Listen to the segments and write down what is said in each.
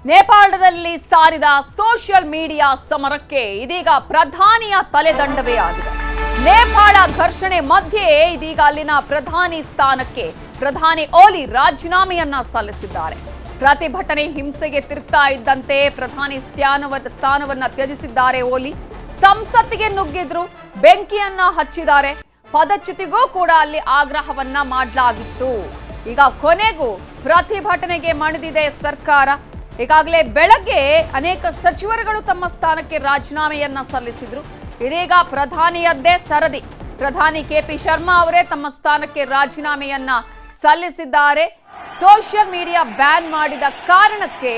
ನೇಪಾಳದಲ್ಲಿ ಸಾರಿದ social media ಸಮರಕ್ಕೆ ಇದೀಗ ಪ್ರಧಾನಿಯ ತಲೆದಂಡವೇ ಆಗಿದೆ. ನೇಪಾಳ ಘರ್ಷಣೆ ಮಧ್ಯೆ ಇದೀಗ ಅಲ್ಲಿನ ಪ್ರಧಾನಿ ಸ್ಥಾನಕ್ಕೆ ಪ್ರಧಾನಿ ಓಲಿ ರಾಜೀನಾಮೆಯನ್ನ ಸಲ್ಲಿಸಿದ್ದಾರೆ. ಪ್ರತಿಭಟನೆ ಹಿಂಸೆಗೆ ತಿರುಗ್ತಾ ಇದ್ದಂತೆ ಪ್ರಧಾನಿ ಸ್ಥಾನವನ್ನ ತ್ಯಜಿಸಿದ್ದಾರೆ ಓಲಿ. ಸಂಸತ್ತಿಗೆ ನುಗ್ಗಿದ್ರು, ಬೆಂಕಿಯನ್ನ ಹಚ್ಚಿದ್ದಾರೆ. ಪದಚ್ಯುತಿಗೂ ಕೂಡ ಅಲ್ಲಿ ಆಗ್ರಹವನ್ನ ಮಾಡಲಾಗಿತ್ತು. ಈಗ ಕೊನೆಗೂ ಪ್ರತಿಭಟನೆಗೆ ಮಣಿದಿದೆ ಸರ್ಕಾರ. ಈಗಾಗಲೇ ಬೆಳಗ್ಗೆ ಅನೇಕ ಸಚಿವರುಗಳು ತಮ್ಮ ಸ್ಥಾನಕ್ಕೆ ರಾಜೀನಾಮೆಯನ್ನ ಸಲ್ಲಿಸಿದ್ರು. ಇದೀಗ ಪ್ರಧಾನಿಯದ್ದೇ ಸರದಿ. ಪ್ರಧಾನಿ ಕೆಪಿ ಶರ್ಮಾ ಅವರೇ ತಮ್ಮ ಸ್ಥಾನಕ್ಕೆ ರಾಜೀನಾಮೆಯನ್ನ ಸಲ್ಲಿಸಿದ್ದಾರೆ. ಸೋಷಿಯಲ್ ಮೀಡಿಯಾ ಬ್ಯಾನ್ ಮಾಡಿದ ಕಾರಣಕ್ಕೆ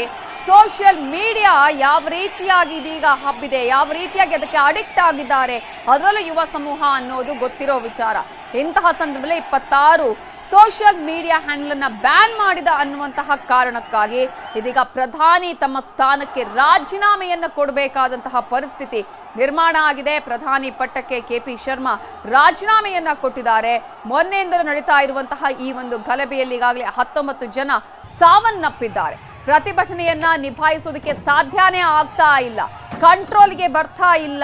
ಸೋಷಿಯಲ್ ಮೀಡಿಯಾ ಯಾವ ರೀತಿಯಾಗಿ ಇದೀಗ ಹಬ್ಬಿದೆ, ಯಾವ ರೀತಿಯಾಗಿ ಅದಕ್ಕೆ ಅಡಿಕ್ಟ್ ಆಗಿದ್ದಾರೆ, ಅದರಲ್ಲೂ ಯುವ ಸಮೂಹ ಅನ್ನೋದು ಗೊತ್ತಿರೋ ವಿಚಾರ. ಇಂತಹ ಸಂದರ್ಭದಲ್ಲಿ 26 ಸೋಷಿಯಲ್ ಮೀಡಿಯಾ ಹ್ಯಾಂಡಲ್ ಅನ್ನ ಬ್ಯಾನ್ ಮಾಡಿದ ಅನ್ನುವಂತಹ ಕಾರಣಕ್ಕಾಗಿ ಇದೀಗ ಪ್ರಧಾನಿ ತಮ್ಮ ಸ್ಥಾನಕ್ಕೆ ರಾಜೀನಾಮೆಯನ್ನ ಕೊಡಬೇಕಾದಂತಹ ಪರಿಸ್ಥಿತಿ ನಿರ್ಮಾಣ ಆಗಿದೆ. ಪ್ರಧಾನಿ ಪಟ್ಟಕ್ಕೆ ಕೆಪಿ ಶರ್ಮಾ ರಾಜೀನಾಮೆಯನ್ನ ಕೊಟ್ಟಿದ್ದಾರೆ. ಮೊನ್ನೆಯಿಂದಲೂ ನಡೀತಾ ಇರುವಂತಹ ಈ ಒಂದು ಗಲಭೆಯಲ್ಲಿ ಈಗಾಗಲೇ 19 ಜನ ಸಾವನ್ನಪ್ಪಿದ್ದಾರೆ. ಪ್ರತಿಭಟನೆಯನ್ನ ನಿಭಾಯಿಸೋದಕ್ಕೆ ಸಾಧ್ಯನೇ ಆಗ್ತಾ ಇಲ್ಲ, ಕಂಟ್ರೋಲ್ಗೆ ಬರ್ತಾ ಇಲ್ಲ.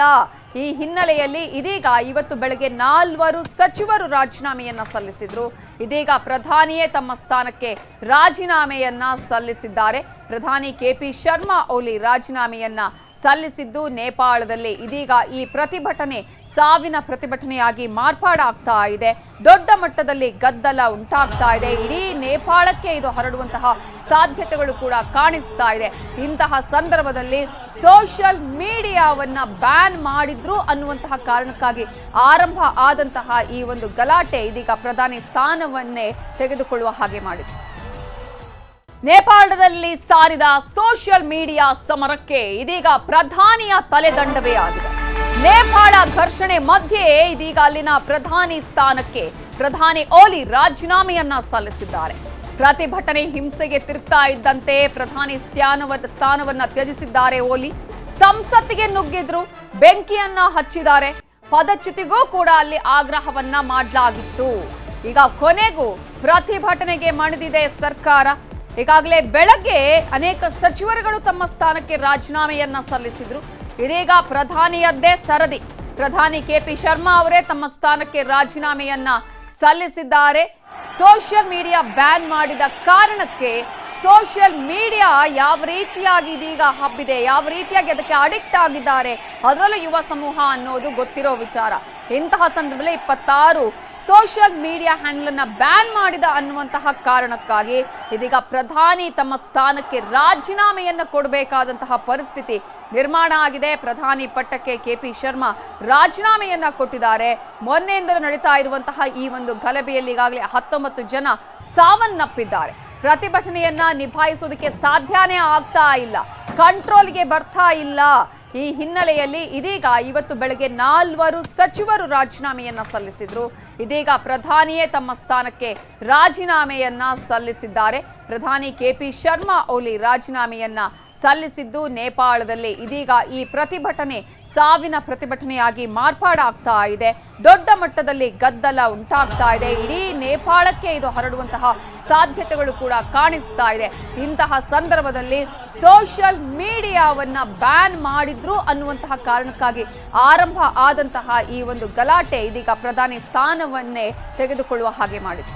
ಈ ಹಿನ್ನೆಲೆಯಲ್ಲಿ ಇದೀಗ ಇವತ್ತು ಬೆಳಗ್ಗೆ 4 ಸಚಿವರು ರಾಜೀನಾಮೆಯನ್ನ ಸಲ್ಲಿಸಿದ್ರು. ಇದೀಗ ಪ್ರಧಾನಿಯೇ ತಮ್ಮ ಸ್ಥಾನಕ್ಕೆ ರಾಜೀನಾಮೆಯನ್ನ ಸಲ್ಲಿಸಿದ್ದಾರೆ. ಪ್ರಧಾನಿ ಕೆಪಿ ಶರ್ಮಾ ಓಲಿ ರಾಜೀನಾಮೆಯನ್ನ ಸಲ್ಲಿಸಿದ್ದು ನೇಪಾಳದಲ್ಲಿ ಇದೀಗ ಈ ಪ್ರತಿಭಟನೆ ಸಾವಿನ ಪ್ರತಿಭಟನೆಯಾಗಿ ಮಾರ್ಪಾಡಾಗ್ತಾ ಇದೆ. ದೊಡ್ಡ ಮಟ್ಟದಲ್ಲಿ ಗದ್ದಲ ಉಂಟಾಗ್ತಾ ಇದೆ. ಇಡೀ ನೇಪಾಳಕ್ಕೆ ಇದು ಹರಡುವಂತಹ ಸಾಧ್ಯತೆಗಳು ಕೂಡ ಕಾಣಿಸ್ತಾ ಇದೆ. ಇಂತಹ ಸಂದರ್ಭದಲ್ಲಿ ಸೋಷಿಯಲ್ ಮೀಡಿಯಾವನ್ನ ಬ್ಯಾನ್ ಮಾಡಿದ್ರು ಅನ್ನುವಂತಹ ಕಾರಣಕ್ಕಾಗಿ ಆರಂಭ ಆದಂತಹ ಈ ಒಂದು ಗಲಾಟೆ ಇದೀಗ ಪ್ರಧಾನಿ ಸ್ಥಾನವನ್ನೇ ತೆಗೆದುಕೊಳ್ಳುವ ಹಾಗೆ ಮಾಡಿದೆ. ನೇಪಾಳದಲ್ಲಿ ಸಾರಿದ ಸೋಷಿಯಲ್ ಮೀಡಿಯಾ ಸಮರಕ್ಕೆ ಇದೀಗ ಪ್ರಧಾನಿಯ ತಲೆದಂಡವೇ ಆಗಿದೆ. ನೇಪಾಳ ಘರ್ಷಣೆ ಮಧ್ಯೆ ಇದೀಗ ಅಲ್ಲಿನ ಪ್ರಧಾನಿ ಸ್ಥಾನಕ್ಕೆ ಪ್ರಧಾನಿ ಓಲಿ ರಾಜೀನಾಮೆಯನ್ನ ಸಲ್ಲಿಸಿದ್ದಾರೆ. ಪ್ರತಿಭಟನೆ ಹಿಂಸೆಗೆ ತಿರುಗ್ತಾ ಇದ್ದಂತೆ ಪ್ರಧಾನಿ ಸ್ಥಾನವನ್ನ ತ್ಯಜಿಸಿದ್ದಾರೆ ಓಲಿ. ಸಂಸತ್ತಿಗೆ ನುಗ್ಗಿದ್ರು, ಬೆಂಕಿಯನ್ನ ಹಚ್ಚಿದ್ದಾರೆ. ಪದಚ್ಯುತಿಗೂ ಕೂಡ ಅಲ್ಲಿ ಆಗ್ರಹವನ್ನ ಮಾಡಲಾಗಿತ್ತು. ಈಗ ಕೊನೆಗೂ ಪ್ರತಿಭಟನೆಗೆ ಮಣಿದಿದೆ ಸರ್ಕಾರ. ಈಗಾಗಲೇ ಬೆಳಗ್ಗೆ ಅನೇಕ ಸಚಿವರುಗಳು ತಮ್ಮ ಸ್ಥಾನಕ್ಕೆ ರಾಜೀನಾಮೆಯನ್ನ ಸಲ್ಲಿಸಿದ್ರು. ಇದೀಗ ಪ್ರಧಾನಿಯದ್ದೇ ಸರದಿ. ಪ್ರಧಾನಿ ಕೆಪಿ ಶರ್ಮಾ ಅವರೇ ತಮ್ಮ ಸ್ಥಾನಕ್ಕೆ ರಾಜೀನಾಮೆಯನ್ನ ಸಲ್ಲಿಸಿದ್ದಾರೆ. ಸೋಷಿಯಲ್ ಮೀಡಿಯಾ ಬ್ಯಾನ್ ಮಾಡಿದ ಕಾರಣಕ್ಕೆ ಸೋಷಿಯಲ್ ಮೀಡಿಯಾ ಯಾವ ರೀತಿಯಾಗಿ ಇದೀಗ ಹಬ್ಬಿದೆ, ಯಾವ ರೀತಿಯಾಗಿ ಅದಕ್ಕೆ ಅಡಿಕ್ಟ್ ಆಗಿದ್ದಾರೆ, ಅದರಲ್ಲೂ ಯುವ ಸಮೂಹ ಅನ್ನೋದು ಗೊತ್ತಿರೋ ವಿಚಾರ. ಇಂತಹ ಸಂದರ್ಭದಲ್ಲಿ 26 ಸೋಷಿಯಲ್ ಮೀಡಿಯಾ ಹ್ಯಾಂಡಲ್ ಅನ್ನ ಬ್ಯಾನ್ ಮಾಡಿದ ಅನ್ನುವಂತಹ ಕಾರಣಕ್ಕಾಗಿ ಇದೀಗ ಪ್ರಧಾನಿ ತಮ್ಮ ಸ್ಥಾನಕ್ಕೆ ರಾಜೀನಾಮೆಯನ್ನ ಕೊಡಬೇಕಾದಂತಹ ಪರಿಸ್ಥಿತಿ ನಿರ್ಮಾಣ ಆಗಿದೆ. ಪ್ರಧಾನಿ ಪಟ್ಟಕ್ಕೆ ಕೆಪಿ ಶರ್ಮಾ ರಾಜೀನಾಮೆಯನ್ನ ಕೊಟ್ಟಿದ್ದಾರೆ. ಮೊನ್ನೆಯಿಂದಲೂ ನಡೀತಾ ಇರುವಂತಹ ಈ ಒಂದು ಗಲಭೆಯಲ್ಲಿ ಈಗಾಗಲೇ 19 ಜನ ಸಾವನ್ನಪ್ಪಿದ್ದಾರೆ. ಪ್ರತಿಭಟನೆಯನ್ನ ನಿಭಾಯಿಸೋದಕ್ಕೆ ಸಾಧ್ಯನೇ ಆಗ್ತಾ ಇಲ್ಲ, ಕಂಟ್ರೋಲ್ಗೆ ಬರ್ತಾ ಇಲ್ಲ. ಈ ಹಿನ್ನೆಲೆಯಲ್ಲಿ ಇದೀಗ ಇವತ್ತು ಬೆಳಗ್ಗೆ 4 ಸಚಿವರು ರಾಜೀನಾಮೆಯನ್ನ ಸಲ್ಲಿಸಿದ್ರು. ಇದೀಗ ಪ್ರಧಾನಿಯೇ ತಮ್ಮ ಸ್ಥಾನಕ್ಕೆ ರಾಜೀನಾಮೆಯನ್ನ ಸಲ್ಲಿಸಿದ್ದಾರೆ. ಪ್ರಧಾನಿ ಕೆಪಿ ಶರ್ಮಾ ಓಲಿ ರಾಜೀನಾಮೆಯನ್ನ ಸಲ್ಲಿಸಿದ್ದು ನೇಪಾಳದಲ್ಲಿ ಇದೀಗ ಈ ಪ್ರತಿಭಟನೆ ಸಾವಿನ ಪ್ರತಿಭಟನೆಯಾಗಿ ಮಾರ್ಪಾಡಾಗ್ತಾ ಇದೆ. ದೊಡ್ಡ ಮಟ್ಟದಲ್ಲಿ ಗದ್ದಲ ಉಂಟಾಗ್ತಾ ಇದೆ. ಇಡೀ ನೇಪಾಳಕ್ಕೆ ಇದು ಹರಡುವಂತಹ ಸಾಧ್ಯತೆಗಳು ಕೂಡ ಕಾಣಿಸ್ತಾ ಇದೆ. ಇಂತಹ ಸಂದರ್ಭದಲ್ಲಿ ಸೋಷಿಯಲ್ ಮೀಡಿಯಾವನ್ನ ಬ್ಯಾನ್ ಮಾಡಿದ್ರು ಅನ್ನುವಂತಹ ಕಾರಣಕ್ಕಾಗಿ ಆರಂಭ ಆದಂತಹ ಈ ಒಂದು ಗಲಾಟೆ ಇದೀಗ ಪ್ರಧಾನಿ ಸ್ಥಾನವನ್ನೇ ತೆಗೆದುಕೊಳ್ಳುವ ಹಾಗೆ ಮಾಡಿದೆ.